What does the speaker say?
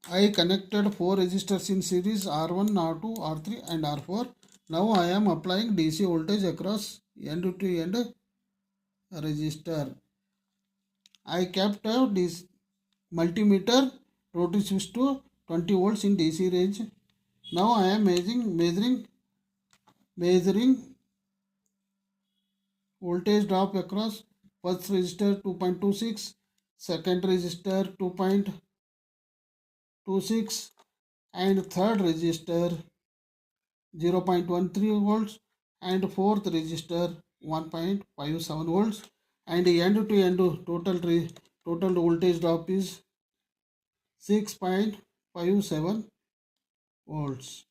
I connected 4 resistors in series R1, R2, R3 and R4. Now I am applying DC voltage across end to end resistor. I kept this multimeter rotary switch to 20 volts in DC range. Now I am measuring voltage drop across first resistor 2.26, second resistor 2.26 and third resistor 0.13 volts and fourth resistor 1.57 volts and end to end total voltage drop is 6.57 volts.